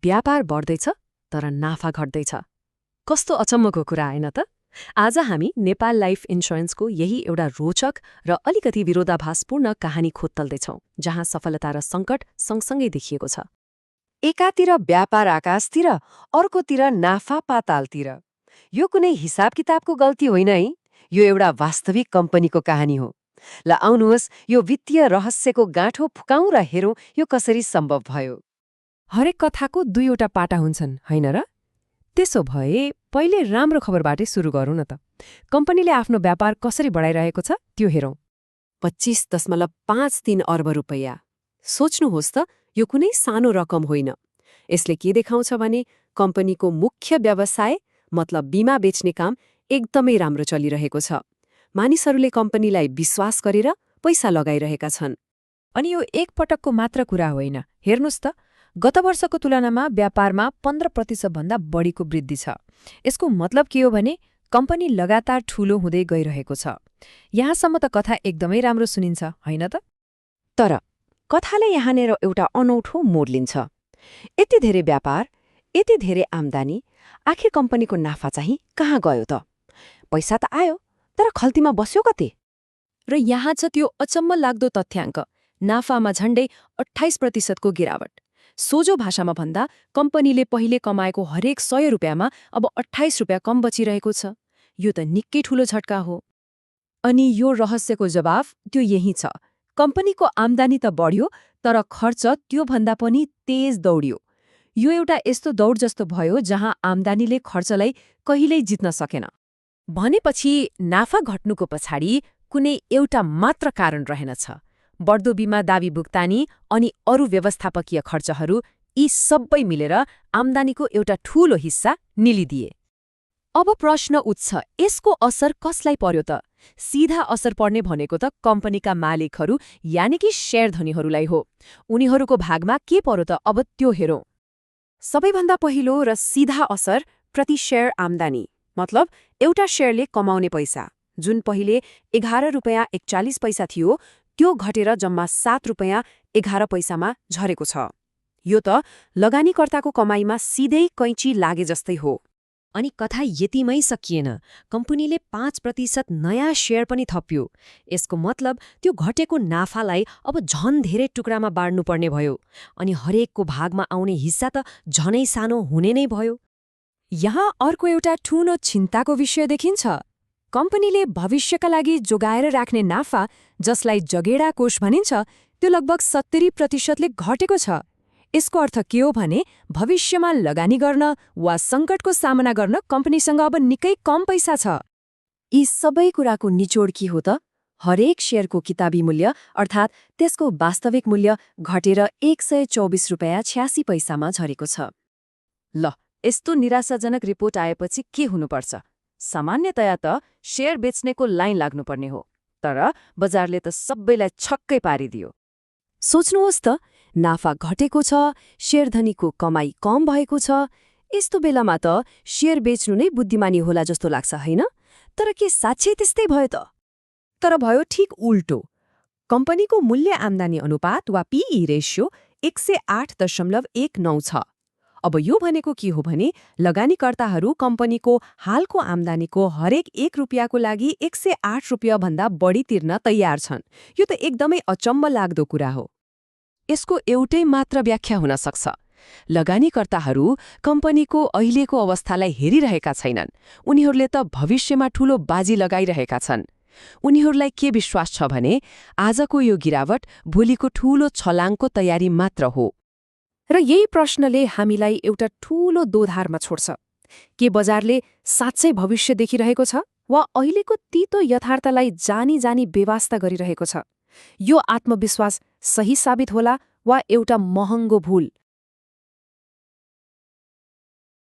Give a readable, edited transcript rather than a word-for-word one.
व्यापार बढ्दैछ तर नाफा घट्दैछ। कस्तो अचम्मको कुरा आएन त? आज हामी नेपाल लाइफ इन्स्योरेन्सको यही एउटा रोचक र अलिकति विरोधाभासपूर्ण कहानी खोज्दैछौँ, जहाँ सफलता र सङ्कट सँगसँगै देखिएको छ। एकातिर व्यापार आकाशतिर, अर्कोतिर नाफा पातालतिर। यो कुनै हिसाब किताबको गल्ती होइन है, यो एउटा वास्तविक कम्पनीको कहानी हो। ल आउनुहोस् यो वित्तीय रहस्यको गाँठो फुकाउँ र हेरौँ यो कसरी सम्भव भयो। हरेक कथाको दुईवटा पाटा हुन्छन्, होइन र? त्यसो भए पहिले राम्रो खबरबाटै सुरु गरौँ न त। कम्पनीले आफ्नो व्यापार कसरी बढाइरहेको छ त्यो हेरौँ। 25.53 अर्ब रुपैयाँ। सोच्नुहोस् त, यो कुनै सानो रकम होइन। यसले के देखाउँछ भने कम्पनीको मुख्य व्यवसाय मतलब बीमा बेच्ने काम एकदमै राम्रो चलिरहेको छ। मानिसहरूले कम्पनीलाई विश्वास गरेर पैसा लगाइरहेका छन्। अनि यो एक पटकको मात्र कुरा होइन। हेर्नुहोस् त, गत वर्षको तुलनामा व्यापारमा 15% भन्दा बढीको वृद्धि छ। यसको मतलब के हो भने कम्पनी लगातार ठूलो हुँदै गइरहेको छ। यहाँसम्म त कथा एकदमै राम्रो सुनिन्छ, होइन त? तर कथाले यहाँनिर एउटा अनौठो मोड लिन्छ। यति धेरै व्यापार, यति धेरै आम्दानी, आखिर कम्पनीको नाफा चाहिँ कहाँ गयो त? पैसा त आयो, तर खल्तीमा बस्यो कति? र यहाँ छ त्यो अचम्म लाग्दो तथ्याङ्क, नाफामा झण्डै 28% को गिरावट। सोझो भाषामा भन्दा कम्पनीले पहिले कमाएको हरेक 100 रुपियाँमा अब 28 रुपियाँ कम बचिरहेको छ। यो त निकै ठूलो झट्का हो। अनि यो रहस्यको जवाफ त्यो यही छ। कम्पनीको आम्दानी त बढ्यो, तर खर्च त्योभन्दा पनि तेज दौड्यो। यो एउटा यस्तो दौड जस्तो भयो जहाँ आम्दानीले खर्चलाई कहिल्यै जित्न सकेन। भनेपछि नाफा घट्नुको पछाडि कुनै एउटा मात्र कारण रहेनछ। बढ्दो बीमा दावी भुक्तानी अनि अरू व्यवस्थापकीय खर्चहरू, यी सबै मिलेर आम्दानीको एउटा ठूलो हिस्सा निलिदिए। अब प्रश्न उठ्छ, यसको असर कसलाई पर्यो त? सीधा असर पर्ने भनेको त कम्पनीका मालिकहरू यानि कि शेयरधनीहरूलाई हो। उनीहरूको भागमा के पर्यो त? अब त्यो हेरौँ। सबैभन्दा पहिलो र सीधा असर प्रति शेयर आम्दानी, मतलब एउटा शेयरले कमाउने पैसा, जुन पहिले 11 रुपियाँ 41 पैसा थियो, त्यो घटेर जम्मा 7 रुपियाँ 11 पैसामा झरेको छ। यो त लगानीकर्ताको कमाईमा सिधै कैँची लागे जस्तै हो। अनि कथा यतिमै सकिएन। कम्पनीले 5% नयाँ शेयर पनि थप्यो। यसको मतलब त्यो घटेको नाफालाई अब झन धेरै टुक्रामा बाँड्नुपर्ने भयो। अनि हरेकको भागमा आउने हिस्सा त झनै सानो हुने नै भयो। यहाँ अर्को एउटा ठूलो चिन्ताको विषय देखिन्छ। कम्पनीले भविष्यका लागि जोगाएर राख्ने नाफा, जसलाई जगेडा कोष भनिन्छ, त्यो लगभग 70%ले घटेको छ। यसको अर्थ के हो भने भविष्यमा लगानी गर्न वा सङ्कटको सामना गर्न कम्पनीसँग अब निकै कम पैसा छ। यी सबै कुराको निचोड के हो त? हरेक शेयरको किताबी मूल्य अर्थात् त्यसको वास्तविक मूल्य घटेर 124 रुपियाँ 86 पैसामा झरेको छ। ल, यस्तो निराशाजनक रिपोर्ट आएपछि के हुनुपर्छ? सामान्यतया त शेयर बेच्नेको लाइन लाग्नुपर्ने हो, तर बजारले त सबैलाई छक्कै पारिदियो। सोच्नुहोस् त, नाफा घटेको छ, शेयरधनीको कमाई कम भएको छ। यस्तो बेलामा त शेयर बेच्नु नै बुद्धिमानी होला जस्तो लाग्छ, होइन? तर के साँच्चै त्यस्तै भयो त? तर भयो ठिक उल्टो। कम्पनीको मूल्य आम्दानी अनुपात वा पीई रेशियो 108.19 छ। अब यो भनेको के हो भने लगानीकर्ताहरू कम्पनीको हालको आम्दानीको हरेक 1 रुपियाँको लागि 108 रुपियाँ भन्दा बढी तिर्न तयार छन्। यो त एकदमै अचम्म लाग्दो कुरा हो। यसको एउटै मात्र व्याख्या हुन सक्छ। लगानीकर्ताहरू कम्पनीको अहिलेको अवस्थालाई हेरिरहेका छैनन्। उनीहरूले त भविष्यमा ठूलो बाजी लगाइरहेका छन्। उनीहरूलाई के विश्वास छ भने आजको यो गिरावट भोलिको ठूलो छलाङको तयारी मात्र हो। र यही प्रश्नले हामीलाई एउटा ठूलो दोधारमा छोड्छ। के बजारले साँच्चै भविष्य देखिरहेको छ वा अहिलेको तीतो यथार्थलाई जानी जानी बेवास्ता गरिरहेको छ? यो आत्मविश्वास सही साबित होला वा एउटा महँगो भूल?